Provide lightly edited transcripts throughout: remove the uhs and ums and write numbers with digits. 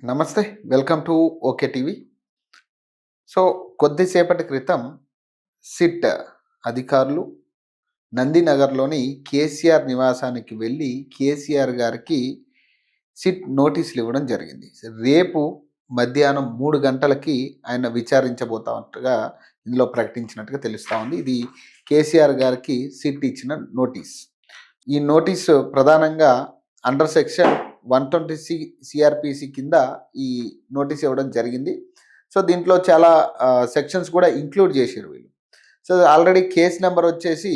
నమస్తే. Welcome to okay TV. So, కొద్దిసేపటి క్రితం సిట్ అధికారులు నందినగర్‌లోని కేసీఆర్ నివాసానికి వెళ్లి కేసీఆర్ గారికి సిట్ నోటీసులు ఇవ్వడం జరిగింది. రేపు మధ్యాహ్నం 3 గంటలకి ఆయన విచారించబోతున్నట్టుగా ఇందులో ప్రకటించినట్టుగా తెలుస్తా ఉంది. ఇది కేసీఆర్ గారికి సిట్ ఇచ్చిన నోటీస్. ఈ నోటీసు ప్రధానంగా అండర్ సెక్షన్ 120 సిఆర్పిసి కింద ఈ నోటీస్ ఇవ్వడం జరిగింది. సో దీంట్లో చాలా సెక్షన్స్ కూడా ఇంక్లూడ్ చేశారు వీళ్ళు. సో ఆల్రెడీ కేస్ నెంబర్ వచ్చేసి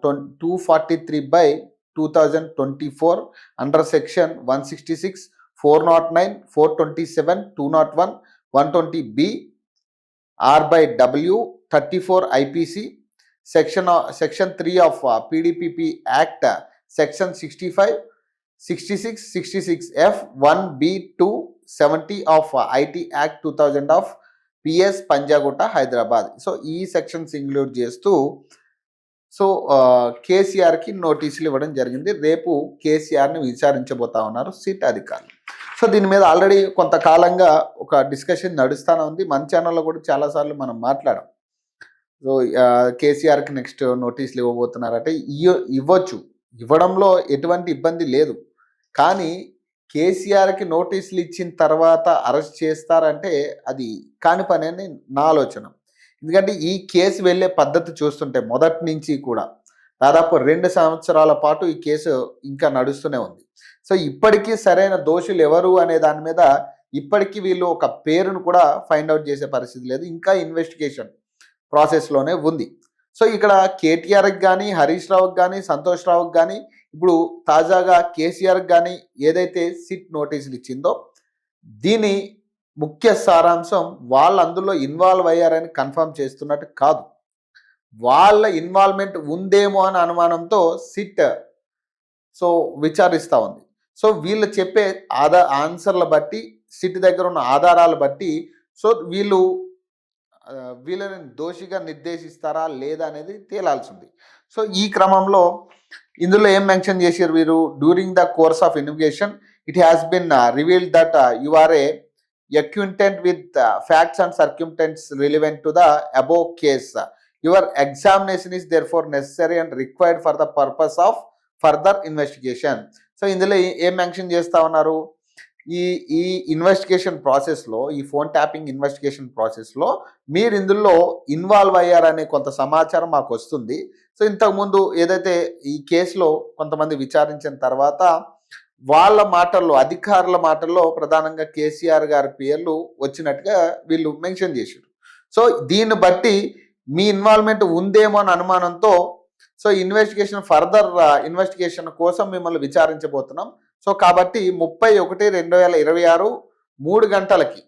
243/2024 under section 166, 409, 427, 201, 120B R/W 34 IPC section 3 of PDPP Act section 65, 66, 66F 1B2 70 of IT Act 2000 of PS Panjagutta Hyderabad. So ఈ సెక్షన్స్ ఇంక్లూడ్ చేస్తూ కేసీఆర్కి నోటీసులు ఇవ్వడం జరిగింది. రేపు కేసీఆర్ని విచారించబోతా ఉన్నారు సిట్ అధికారులు. సో దీని మీద ఆల్రెడీ కొంతకాలంగా ఒక డిస్కషన్ నడుస్తూనే ఉంది. మన ఛానల్లో కూడా చాలాసార్లు మనం మాట్లాడాం. సో కేసీఆర్కి నెక్స్ట్ నోటీసులు ఇవ్వబోతున్నారంటే ఇవ్వచ్చు, ఇవ్వడంలో ఎటువంటి ఇబ్బంది లేదు. కానీ కేసీఆర్కి నోటీసులు ఇచ్చిన తర్వాత అరెస్ట్ చేస్తారంటే అది కాని పని అని నా ఆలోచన. ఎందుకంటే ఈ కేసు వెళ్ళే పద్ధతి చూస్తుంటే మొదటి నుంచి కూడా దాదాపు 2 సంవత్సరాల పాటు ఈ కేసు ఇంకా నడుస్తూనే ఉంది. సో ఇప్పటికీ సరైన దోషులు ఎవరు అనే దాని మీద ఇప్పటికీ వీళ్ళు ఒక పేరును కూడా ఫైండ్ అవుట్ చేసే పరిస్థితి లేదు. ఇంకా ఇన్వెస్టిగేషన్ ప్రాసెస్లోనే ఉంది. సో ఇక్కడ కేటీఆర్కి కానీ, హరీష్ రావుకి కానీ, సంతోష్ రావుకి కానీ, ఇప్పుడు తాజాగా కేసీఆర్కి కానీ ఏదైతే సిట్ నోటీసులు ఇచ్చిందో దీని ముఖ్య సారాంశం వాళ్ళు అందులో ఇన్వాల్వ్ అయ్యారని కన్ఫర్మ్ చేస్తున్నట్టు కాదు. వాళ్ళ ఇన్వాల్వ్మెంట్ ఉందేమో అని అనుమానంతో సిట్ విచారిస్తూ ఉంది. సో వీళ్ళు చెప్పే ఆన్సర్ల బట్టి, సిట్ దగ్గర ఉన్న ఆధారాలు బట్టి వీళ్ళని దోషిగా నిర్దేశిస్తారా లేదా అనేది తేలాల్సి ఉంది. సో ఈ క్రమంలో ఇందులో ఏం మెన్షన్ చేశారు వీరు? During the course of investigation it has been revealed that you are a acquainted with facts and circumstances relevant to the above case. Your examination is therefore necessary and required for the purpose of further investigation. So ఇందులో ఏం mention చేస్తా ఉన్నారు? ఈ investigation ప్రాసెస్లో, ఈ phone tapping investigation ప్రాసెస్లో మీరు ఇందులో ఇన్వాల్వ్ అయ్యారనే కొంత సమాచారం మాకు వస్తుంది. సో ఇంతకుముందు ఏదైతే ఈ కేసులో కొంతమంది విచారించిన తర్వాత వాళ్ళ మాటల్లో, అధికారుల మాటల్లో ప్రధానంగా కేసీఆర్ గారి పేర్లు వచ్చినట్టుగా వీళ్ళు మెన్షన్ చేశారు. సో దీన్ని బట్టి మీ ఇన్వాల్వ్మెంట్ ఉందేమో అని అనుమానంతో ఫర్దర్ ఇన్వెస్టిగేషన్ కోసం మిమ్మల్ని విచారించబోతున్నాం. సో కాబట్టి 30/1/2026 3 గంటలకి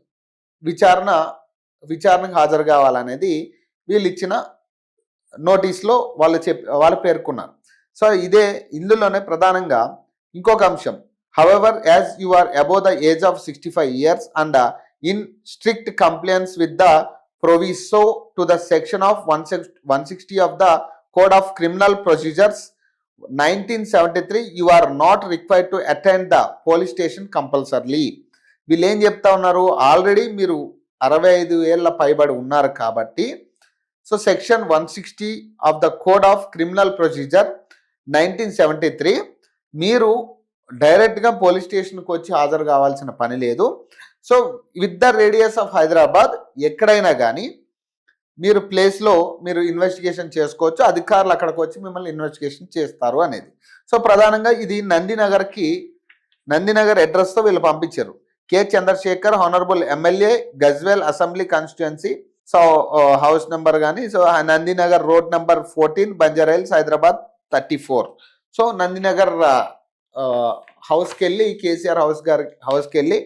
విచారణకు హాజరు కావాలనేది వీళ్ళు ఇచ్చిన నోటీస్లో వాళ్ళు పేర్కొన్నారు. సో ఇందులోనే ప్రధానంగా ఇంకొక అంశం, however as you are above the age of 65 years and in strict compliance with the proviso to the section of 160 of the Code of Criminal Procedures 1973 you are not required to attend the police station compulsorily. వీళ్ళు ఏం చెప్తా ఉన్నారు? Already మీరు 65 ఏళ్ళ పైబడి ఉన్నారు కాబట్టి section 160 of the code of criminal procedure 1973 మీరు డైరెక్ట్గా పోలీస్ స్టేషన్కి వచ్చి హాజరు కావాల్సిన పని లేదు. So with the radius of Hyderabad ఎక్కడైనా కానీ మీరు ప్లేస్లో మీరు ఇన్వెస్టిగేషన్ చేసుకోవచ్చు, అధికారులు అక్కడికి వచ్చి మిమ్మల్ని ఇన్వెస్టిగేషన్ చేస్తారు అనేది. సో ప్రధానంగా ఇది నందినగర్ అడ్రస్తో వీళ్ళు పంపించారు. K Chandrashekhar, honourable MLA, Gajwel assembly constituency. So house number కానీ Nandinagar road number 14, Banjara Hills, Hyderabad 34. So Nandinagar హౌస్కి వెళ్ళి, కేసీఆర్ హౌస్కి వెళ్ళి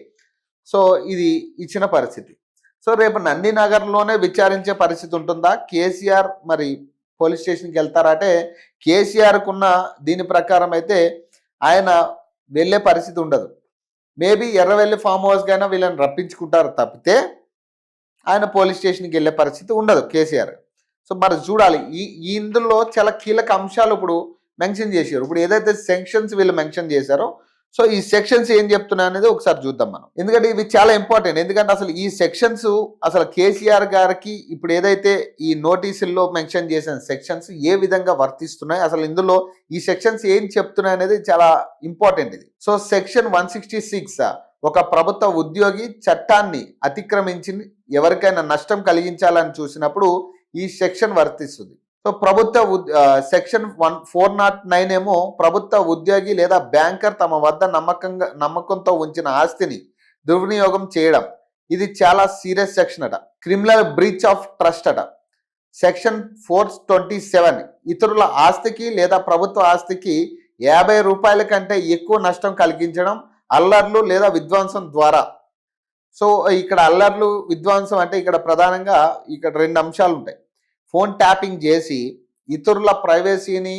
ఇది ఇచ్చిన పరిస్థితి. సో రేపు నందినగర్లోనే విచారించే పరిస్థితి ఉంటుందా? కేసీఆర్ మరి పోలీస్ స్టేషన్కి వెళ్తారంటే కేసీఆర్కున్న దీని ప్రకారం అయితే ఆయన వెళ్ళే పరిస్థితి ఉండదు. మేబీ ఎర్రవెల్లి ఫామ్ హౌస్కైనా వీళ్ళని రప్పించుకుంటారు తప్పితే ఆయన పోలీస్ స్టేషన్కి వెళ్ళే పరిస్థితి ఉండదు కేసీఆర్. సో మరి చూడాలి. ఇందులో చాలా కీలక అంశాలు ఇప్పుడు మెన్షన్ చేశారు. ఇప్పుడు ఏదైతే సెక్షన్స్ వీళ్ళు మెన్షన్ చేశారో సో ఈ సెక్షన్స్ ఏం చెప్తున్నాయి అనేది ఒకసారి చూద్దాం మనం, ఎందుకంటే ఇవి చాలా ఇంపార్టెంట్. ఎందుకంటే అసలు ఈ సెక్షన్స్ అసలు కేసీఆర్ గారికి ఇప్పుడు ఏదైతే ఈ నోటీసుల్లో మెన్షన్ చేసిన సెక్షన్స్ ఏ విధంగా వర్తిస్తున్నాయి, అసలు ఇందులో ఈ సెక్షన్స్ ఏం చెప్తున్నాయి అనేది చాలా ఇంపార్టెంట్ ఇది. సో సెక్షన్ 166 ఒక ప్రభుత్వ ఉద్యోగి చట్టాన్ని అతిక్రమించి ఎవరికైనా నష్టం కలిగించాలని చూసినప్పుడు ఈ సెక్షన్ వర్తిస్తుంది. సో ప్రభుత్వ సెక్షన్ 409 ఏమో ప్రభుత్వ ఉద్యోగి లేదా బ్యాంకర్ తమ వద్ద నమ్మకంతో ఉంచిన ఆస్తిని దుర్వినియోగం చేయడం, ఇది చాలా సీరియస్ సెక్షన్ అట. క్రిమినల్ బ్రీచ్ ఆఫ్ ట్రస్ట్ అట. సెక్షన్ 427 ఇతరుల ఆస్తికి లేదా ప్రభుత్వ ఆస్తికి 50 రూపాయల కంటే ఎక్కువ నష్టం కలిగించడం, అల్లర్లు లేదా విధ్వంసం ద్వారా. సో ఇక్కడ అల్లర్లు విధ్వంసం అంటే ఇక్కడ ప్రధానంగా ఇక్కడ 2 అంశాలు ఉంటాయి. ఫోన్ ట్యాపింగ్ చేసి ఇతరుల ప్రైవసీని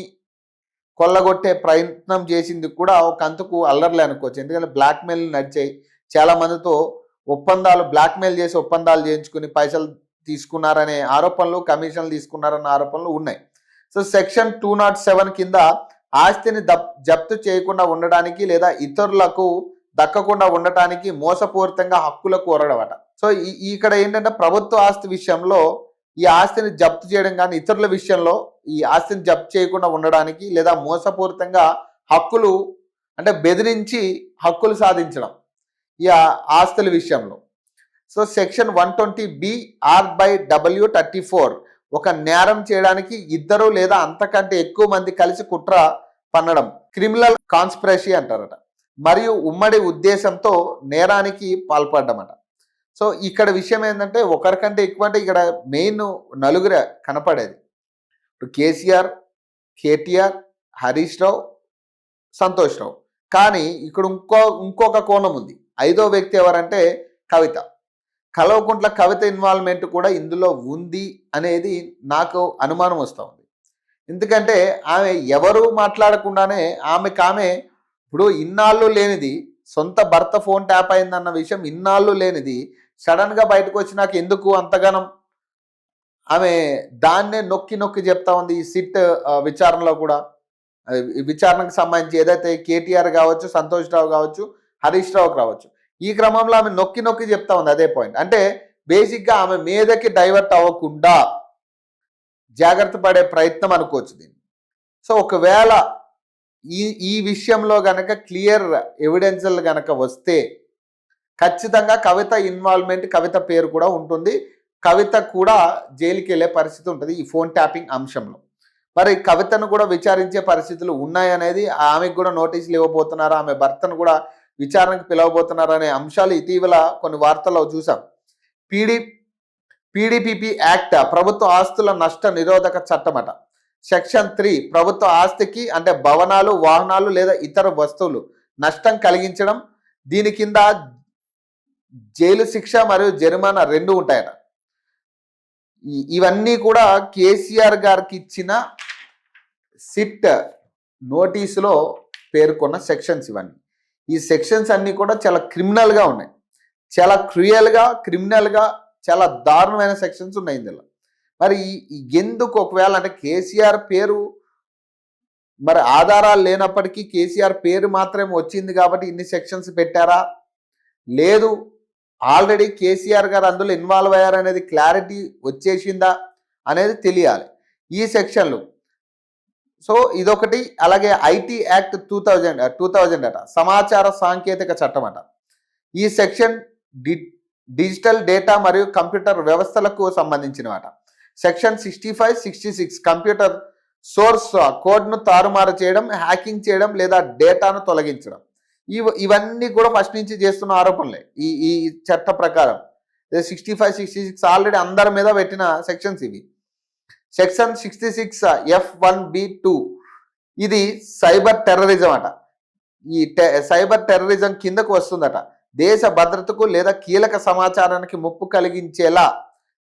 కొల్లగొట్టే ప్రయత్నం చేసింది కూడా ఒక అంతకు అల్లర్లే అనుకోవచ్చు. ఎందుకంటే బ్లాక్మెయిల్ నడిచాయి, చాలా మందితో ఒప్పందాలు బ్లాక్మెయిల్ చేసి ఒప్పందాలు చేయించుకుని పైసలు తీసుకున్నారనే ఆరోపణలు, కమిషన్లు తీసుకున్నారన్న ఆరోపణలు ఉన్నాయి. సో సెక్షన్ 207 కింద ఆస్తిని జప్తు చేయకుండా ఉండడానికి లేదా ఇతరులకు దక్కకుండా ఉండటానికి మోసపూరితంగా హక్కులు కోరడమట. సో ఇక్కడ ఏంటంటే ప్రభుత్వ ఆస్తి విషయంలో ఈ ఆస్తిని జప్తు చేయడం కానీ ఇతరుల విషయంలో ఈ ఆస్తిని జప్తు చేయకుండా ఉండడానికి లేదా మోసపూరితంగా హక్కులు అంటే బెదిరించి హక్కులు సాధించడం ఈ ఆస్తుల విషయంలో. సో సెక్షన్ 120B R/W34 ఒక నేరం చేయడానికి 2 లేదా అంతకంటే ఎక్కువ మంది కలిసి కుట్ర పన్నడం, క్రిమినల్ కాన్స్పిరసీ అంటారట, మరియు ఉమ్మడి ఉద్దేశంతో నేరానికి పాల్పడమట. సో ఇక్కడ విషయం ఏంటంటే ఒకరికంటే ఎక్కువ అంటే ఇక్కడ మెయిన్ నలుగురే కనపడేది. ఇప్పుడు కేసీఆర్, కేటీఆర్, హరీష్ రావు, సంతోష్ రావు. కానీ ఇక్కడ ఇంకొక కోణం ఉంది. 5వ వ్యక్తి ఎవరంటే కవిత. కల్వకుంట్ల కవిత ఇన్వాల్వ్మెంట్ కూడా ఇందులో ఉంది అనేది నాకు అనుమానం వస్తూ ఉంది. ఎందుకంటే ఆమె ఎవరు మాట్లాడకుండానే ఆమె ఇప్పుడు ఇన్నాళ్ళు లేనిది, సొంత భర్త ఫోన్ ట్యాప్ అయిందన్న విషయం ఇన్నాళ్ళు లేనిది సడన్గా బయటకు వచ్చి నాకు ఎందుకు అంతగానం ఆమె దాన్నే నొక్కి చెప్తా ఉంది. ఈ సిట్ విచారణలో కూడా విచారణకు సంబంధించి ఏదైతే కేటీఆర్ కావచ్చు, సంతోష్ రావు కావచ్చు, హరీష్ రావు కావచ్చు, ఈ క్రమంలో ఆమె నొక్కి చెప్తా ఉంది అదే పాయింట్. అంటే బేసిక్గా ఆమె మీదకి డైవర్ట్ అవ్వకుండా జాగ్రత్త పడే ప్రయత్నం అనుకోవచ్చు దీన్ని. సో ఒకవేళ ఈ విషయంలో గనక క్లియర్ ఎవిడెన్స్లు గనక వస్తే ఖచ్చితంగా కవిత ఇన్వాల్వ్మెంట్, కవిత పేరు కూడా ఉంటుంది. కవిత కూడా జైలుకి వెళ్ళే పరిస్థితి ఉంటుంది ఈ ఫోన్ ట్యాపింగ్ అంశంలో. మరి కవితను కూడా విచారించే పరిస్థితులు ఉన్నాయనేది, ఆమెకు కూడా నోటీసులు ఇవ్వబోతున్నారు, ఆమె భర్తను కూడా విచారణకు పిలవబోతున్నారు అనే అంశాలు ఇటీవల కొన్ని వార్తల్లో చూసాం. PDPP యాక్ట్ ప్రభుత్వ ఆస్తుల నష్ట నిరోధక చట్టం అట. సెక్షన్ 3 ప్రభుత్వ ఆస్తికి అంటే భవనాలు, వాహనాలు లేదా ఇతర వస్తువులు నష్టం కలిగించడం, దీని కింద జైలు శిక్ష మరియు జరిమానా 2 ఉంటాయట. ఇవన్నీ కూడా కేసీఆర్ గారికి ఇచ్చిన సిట్ నోటీసులో పేర్కొన్న సెక్షన్స్ ఇవన్నీ. ఈ సెక్షన్స్ అన్నీ కూడా చాలా క్రిమినల్గా ఉన్నాయి, చాలా క్రిమినల్గా చాలా దారుణమైన సెక్షన్స్ ఉన్నాయి ఇందులో. మరి ఎందుకు ఒకవేళ అంటే కేసీఆర్ పేరు మరి ఆధారాలు లేనప్పటికీ కేసీఆర్ పేరు మాత్రమే వచ్చింది కాబట్టి ఇన్ని సెక్షన్స్ పెట్టారా, లేదు ఆల్రెడీ కేసీఆర్ గారు అందులో ఇన్వాల్వ్ అయ్యారనేది క్లారిటీ వచ్చేసిందా అనేది తెలియాలి ఈ సెక్షన్లు. సో ఇదొకటి. అలాగే ఐటీ యాక్ట్ 2000 అట, సమాచార సాంకేతిక చట్టం అట. ఈ సెక్షన్ డిజిటల్ డేటా మరియు కంప్యూటర్ వ్యవస్థలకు సంబంధించినమాట. సెక్షన్ 65, 66 కంప్యూటర్ సోర్స్ కోడ్ను తారుమారు చేయడం, హ్యాకింగ్ చేయడం లేదా డేటాను తొలగించడం. ఇవన్నీ కూడా ఫస్ట్ నుంచి చేస్తున్న ఆరోపణలే ఈ చట్ట ప్రకారం. 65, 66 ఆల్రెడీ అందరి మీద పెట్టిన సెక్షన్స్ ఇవి. సెక్షన్ 66 F1B2 ఇది సైబర్ టెర్రరిజం అట. ఈ సైబర్ టెర్రరిజం కిందకు వస్తుందట. దేశ భద్రతకు లేదా కీలక సమాచారానికి ముప్పు కలిగించేలా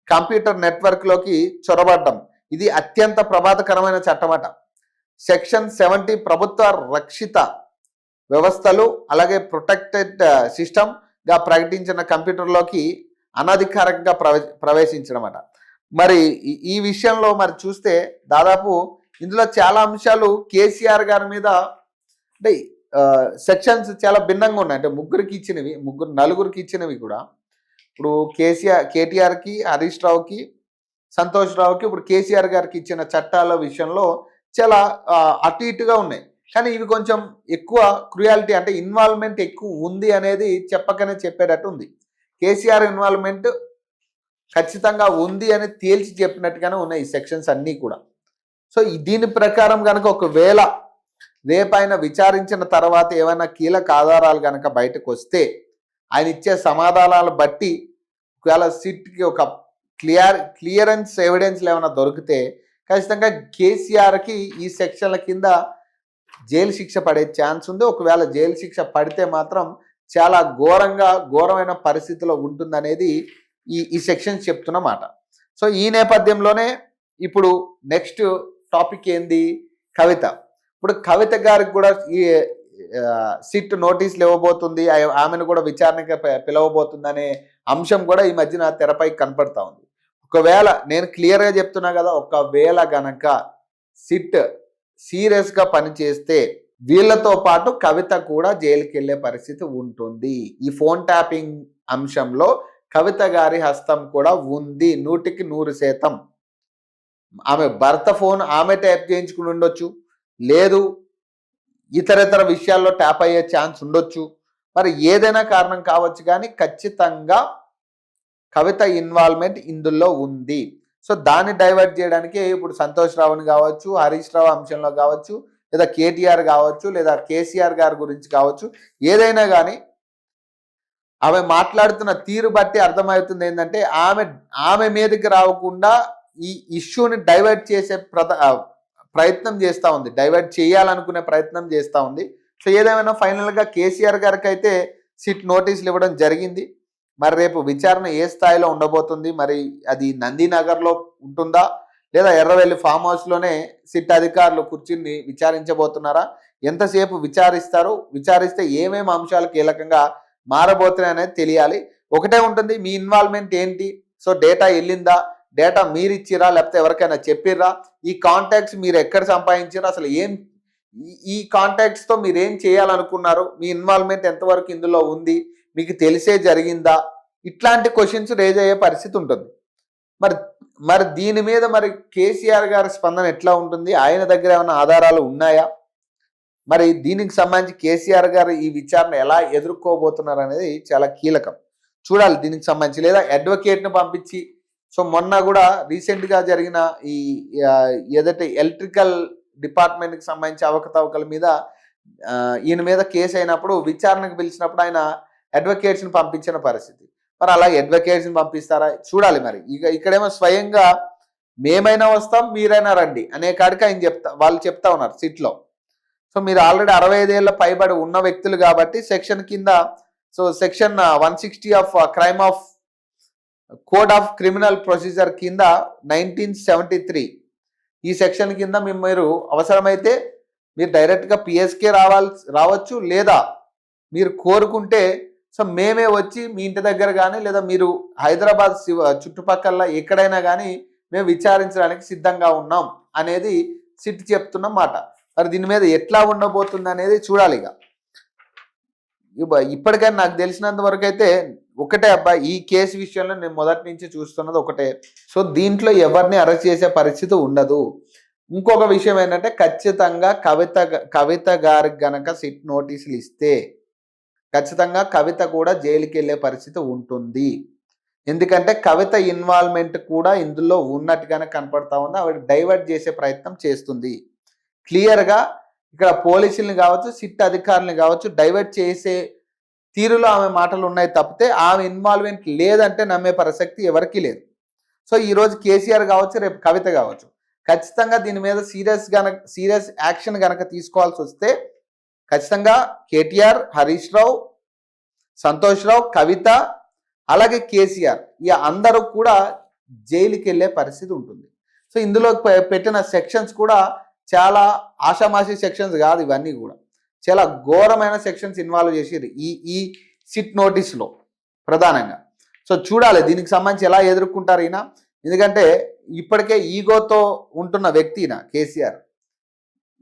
కంప్యూటర్ నెట్వర్క్లోకి చొరబడ్డం, ఇది అత్యంత ప్రమాదకరమైన చట్టమట. సెక్షన్ 70 ప్రభుత్వ రక్షిత వ్యవస్థలు అలాగే ప్రొటెక్టెడ్ సిస్టమ్గా ప్రకటించిన కంప్యూటర్లోకి అనధికారికంగా ప్రవేశించడం అట. మరి ఈ విషయంలో మరి చూస్తే దాదాపు ఇందులో చాలా అంశాలు కేసీఆర్ గారి మీద అంటే సెక్షన్స్ చాలా భిన్నంగా ఉన్నాయి. అంటే ముగ్గురికి ఇచ్చినవి, నలుగురికి ఇచ్చినవి కూడా ఇప్పుడు కేటీఆర్కి, హరీష్ రావుకి, సంతోష్ రావుకి, ఇప్పుడు కేసీఆర్ గారికి ఇచ్చిన చట్టాల విషయంలో చాలా అటు ఇటుగా ఉన్నాయి. కానీ ఇవి కొంచెం ఎక్కువ క్రుయాలిటీ, అంటే ఇన్వాల్వ్మెంట్ ఎక్కువ ఉంది అనేది చెప్పకనే చెప్పేటట్టు ఉంది. కేసీఆర్ ఇన్వాల్వ్మెంట్ ఖచ్చితంగా ఉంది అని తేల్చి చెప్పినట్టుగానే ఉన్నాయి ఈ సెక్షన్స్ అన్నీ కూడా. సో దీని ప్రకారం కనుక ఒకవేళ రేపైన విచారించిన తర్వాత ఏమైనా కీలక ఆధారాలు కనుక బయటకు వస్తే, ఆయన ఇచ్చే సమాధానాలు బట్టి ఒకవేళ సిట్కి ఒక క్లియరెన్స్ ఎవిడెన్స్లు ఏమైనా దొరికితే ఖచ్చితంగా కేసీఆర్కి ఈ సెక్షన్ల కింద జైలు శిక్ష పడే ఛాన్స్ ఉంది. ఒకవేళ జైలు శిక్ష పడితే మాత్రం చాలా ఘోరమైన పరిస్థితిలో ఉంటుందనేది ఈ సెక్షన్స్ చెప్తున్నమాట. సో ఈ నేపథ్యంలోనే ఇప్పుడు నెక్స్ట్ టాపిక్ ఏంది, కవిత. ఇప్పుడు కవిత గారికి కూడా ఈ సిట్ నోటీసులు ఇవ్వబోతుంది, ఆమెను కూడా విచారణకి పిలవబోతుంది అనే అంశం కూడా ఈ మధ్యన తెరపై కనపడతా ఉంది. ఒకవేళ నేను క్లియర్గా చెప్తున్నా కదా, ఒకవేళ గనక సిట్ సీరియస్గా పనిచేస్తే వీళ్ళతో పాటు కవిత కూడా జైలుకి వెళ్ళే పరిస్థితి ఉంటుంది. ఈ ఫోన్ ట్యాపింగ్ అంశంలో కవిత గారి హస్తం కూడా ఉంది 100%. ఆమె భర్త ఫోన్ ఆమె ట్యాప్ చేయించుకుని ఉండొచ్చు, లేదు ఇతర విషయాల్లో ట్యాప్ అయ్యే ఛాన్స్ ఉండొచ్చు, మరి ఏదైనా కారణం కావచ్చు. కానీ ఖచ్చితంగా కవిత ఇన్వాల్వ్మెంట్ ఇందులో ఉంది. సో దాన్ని డైవర్ట్ చేయడానికి ఇప్పుడు సంతోష్ రావుని కావచ్చు, హరీష్ రావు అంశంలో కావచ్చు, లేదా కేటీఆర్ కావచ్చు, లేదా కేసీఆర్ గారి గురించి కావచ్చు, ఏదైనా కానీ ఆమె మాట్లాడుతున్న తీరు బట్టి అర్థమవుతుంది ఏంటంటే ఆమె మీదకి రాకుండా ఈ ఇష్యూని డైవర్ట్ చేసే ప్రయత్నం చేస్తూ ఉంది, డైవర్ట్ చేయాలనుకునే ప్రయత్నం చేస్తూ ఉంది. సో ఏదేమైనా ఫైనల్గా కేసీఆర్ గారికి అయితే సిట్ నోటీసులు ఇవ్వడం జరిగింది. మరి రేపు విచారణ ఏ స్థాయిలో ఉండబోతుంది, మరి అది నందినగర్లో ఉంటుందా, లేదా ఎర్రవెల్లి ఫామ్ హౌస్లోనే సిట్ అధికారులు కూర్చుని విచారించబోతున్నారా, ఎంతసేపు విచారిస్తారు, విచారిస్తే ఏమేమి అంశాలు కీలకంగా మారబోతున్నాయి అనేది తెలియాలి. ఒకటే ఉంటుంది, మీ ఇన్వాల్వ్మెంట్ ఏంటి, సో డేటా వెళ్ళిందా, డేటా మీరు ఇచ్చిరా, లేకపోతే ఎవరికైనా చెప్పిర్రా, ఈ కాంటాక్ట్స్ మీరు ఎక్కడ సంపాదించారు, అసలు ఈ కాంటాక్ట్స్తో మీరు ఏం చేయాలనుకున్నారు, మీ ఇన్వాల్వ్మెంట్ ఎంతవరకు ఇందులో ఉంది, మీకు తెలిసే జరిగిందా, ఇట్లాంటి క్వశ్చన్స్ రేజ్ అయ్యే పరిస్థితి ఉంటుంది. మరి దీని మీద మరి కేసీఆర్ గారి స్పందన ఎట్లా ఉంటుంది, ఆయన దగ్గర ఏమైనా ఆధారాలు ఉన్నాయా, మరి దీనికి సంబంధించి కేసీఆర్ గారు ఈ విచారణ ఎలా ఎదుర్కోబోతున్నారు అనేది చాలా కీలకం. చూడాలి దీనికి సంబంధించి, లేదా అడ్వకేట్ను పంపించి, సో మొన్న కూడా రీసెంట్గా జరిగిన ఈ ఏదైతే ఎలక్ట్రికల్ డిపార్ట్మెంట్కి సంబంధించి అవకతవకల మీద ఈయన మీద కేసు అయినప్పుడు విచారణకు పిలిచినప్పుడు ఆయన అడ్వకేట్స్ని పంపించిన పరిస్థితి. మరి అలా అడ్వకేట్స్ని పంపిస్తారా చూడాలి. మరి ఇక్కడేమో స్వయంగా మేమైనా వస్తాం మీరైనా రండి అనే కాడికి ఆయన వాళ్ళు చెప్తా ఉన్నారు సిట్లో. సో మీరు ఆల్రెడీ 65 ఏళ్ళ పైబడి ఉన్న వ్యక్తులు కాబట్టి సెక్షన్ కింద, so section 160 of crime of code of criminal procedure కింద 1973 ఈ సెక్షన్ కింద మీరు అవసరమైతే మీరు డైరెక్ట్గా పిఎస్కే రావచ్చు, లేదా మీరు కోరుకుంటే సో మేమే వచ్చి మీ ఇంటి దగ్గర కానీ, లేదా మీరు హైదరాబాద్ చుట్టుపక్కల ఎక్కడైనా కానీ మేము విచారించడానికి సిద్ధంగా ఉన్నాం అనేది సిట్ చెప్తున్న మాట. మరి దీని మీద ఎట్లా ఉండబోతుంది అనేది చూడాలి. ఇప్పటికైనా నాకు తెలిసినంత వరకు అయితే ఒకటే అబ్బాయి, ఈ కేసు విషయంలో నేను మొదటి నుంచి చూస్తున్నది ఒకటే, సో దీంట్లో ఎవరిని అరెస్ట్ చేసే పరిస్థితి ఉండదు. ఇంకొక విషయం ఏంటంటే ఖచ్చితంగా కవిత గారికి గనక సిట్ నోటీసులు ఇస్తే ఖచ్చితంగా కవిత కూడా జైలుకి వెళ్ళే పరిస్థితి ఉంటుంది. ఎందుకంటే కవిత ఇన్వాల్వ్మెంట్ కూడా ఇందులో ఉన్నట్టుగానే కనపడతా ఉంది. ఆవిడ డైవర్ట్ చేసే ప్రయత్నం చేస్తుంది. క్లియర్గా ఇక్కడ పోలీసుల్ని కావచ్చు, సిట్ అధికారులను కావచ్చు డైవర్ట్ చేసే తీరులో ఆమె మాటలు ఉన్నాయి తప్పితే ఆమె ఇన్వాల్వ్మెంట్ లేదంటే నమ్మే ప్రసక్తి ఎవరికీ లేదు. సో ఈరోజు కేసీఆర్ కావచ్చు, రేపు కవిత కావచ్చు, ఖచ్చితంగా దీని మీద సీరియస్ యాక్షన్ కనుక తీసుకోవాల్సి వస్తే ఖచ్చితంగా కేటీఆర్, హరీష్ రావు, సంతోష్ రావు, కవిత, అలాగే కేసీఆర్ ఈ అందరూ కూడా జైలుకి వెళ్ళే పరిస్థితి ఉంటుంది. సో ఇందులో పెట్టిన సెక్షన్స్ కూడా చాలా ఆషామాషి సెక్షన్స్ కాదు, ఇవన్నీ కూడా చాలా ఘోరమైన సెక్షన్స్ ఇన్వాల్వ్ చేసిర్రు ఈ సిట్ నోటీస్లో ప్రధానంగా. సో చూడాలి దీనికి సంబంధించి ఎలా ఎదుర్కొంటారు ఈయన. ఎందుకంటే ఇప్పటికే ఈగోతో ఉంటున్న వ్యక్తి ఈయన కేసీఆర్,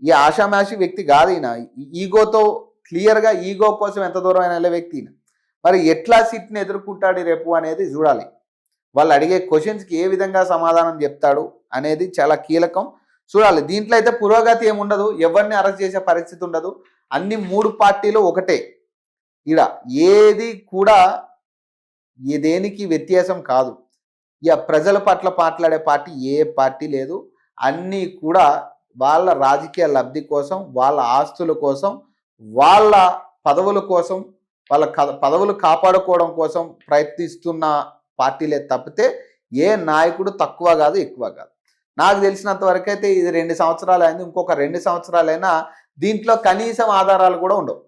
ఈ ఆషామాషి వ్యక్తి కాదు ఈయన. ఈగోతో క్లియర్గా ఈగో కోసం ఎంత దూరం అయినా వెళ్ళే వ్యక్తి. మరి ఎట్లా సిట్ని ఎదుర్కొంటాడు రేపు అనేది చూడాలి. వాళ్ళు అడిగే క్వశ్చన్స్కి ఏ విధంగా సమాధానం చెప్తాడు అనేది చాలా కీలకం. చూడాలి. దీంట్లో అయితే పురోగతి ఏముండదు, ఎవరిని అరెస్ట్ చేసే పరిస్థితి ఉండదు. అన్ని 3 పార్టీలు ఒకటే. ఈడ ఏది కూడా దేనికి వ్యత్యాసం కాదు. ఇక ప్రజల పట్ల మాట్లాడే పార్టీ ఏ పార్టీ లేదు. అన్నీ కూడా వాళ్ళ రాజకీయ లబ్ధి కోసం, వాళ్ళ ఆస్తుల కోసం, వాళ్ళ పదవుల కోసం, వాళ్ళ పదవులు కాపాడుకోవడం కోసం ప్రయత్నిస్తున్న పార్టీలే తప్పితే ఏ నాయకుడు తక్కువ కాదు, ఎక్కువ కాదు. నాకు తెలిసినంత వరకు అయితే ఇది 2 సంవత్సరాలు అయింది. ఇంకొక 2 సంవత్సరాలైనా దీంట్లో కనీసం ఆధారాలు కూడా ఉండవు.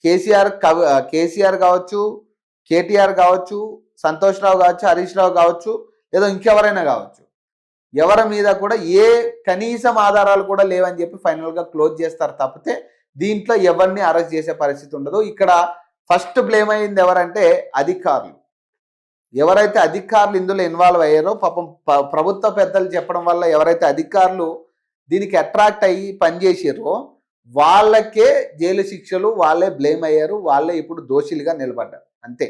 కేసీఆర్ కావచ్చు, కేటీఆర్ కావచ్చు, సంతోష్ రావు కావచ్చు, హరీష్ రావు కావచ్చు, ఏదో ఇంకెవరైనా కావచ్చు, ఎవరి మీద కూడా ఏ కనీసం ఆధారాలు కూడా లేవని చెప్పి ఫైనల్గా క్లోజ్ చేస్తారు తప్పితే దీంట్లో ఎవరిని అరెస్ట్ చేసే పరిస్థితి ఉండదు. ఇక్కడ ఫస్ట్ బ్లేమ్ అయింది ఎవరంటే అధికారులు. ఎవరైతే అధికారులు ఇందులో ఇన్వాల్వ్ అయ్యారో పాపం ప్రభుత్వ పెద్దలు చెప్పడం వల్ల ఎవరైతే అధికారులు దీనికి అట్రాక్ట్ అయ్యి పనిచేసారో వాళ్ళకే జైలు శిక్షలు, వాళ్ళే బ్లేమ్ అయ్యారు, వాళ్ళే ఇప్పుడు దోషులుగా నిలబడ్డారు. అంతే.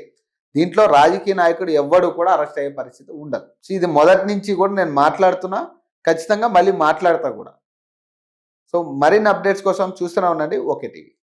దీంట్లో రాజకీయ నాయకుడు ఎవ్వడు కూడా అరెస్ట్ అయ్యే పరిస్థితి ఉండదు. ఇది మొదటి నుంచి కూడా నేను మాట్లాడుతున్నా, ఖచ్చితంగా మళ్ళీ మాట్లాడతా కూడా. సో మరిన్ని అప్డేట్స్ కోసం చూస్తూనే ఉండండి ఓకే టీవీ.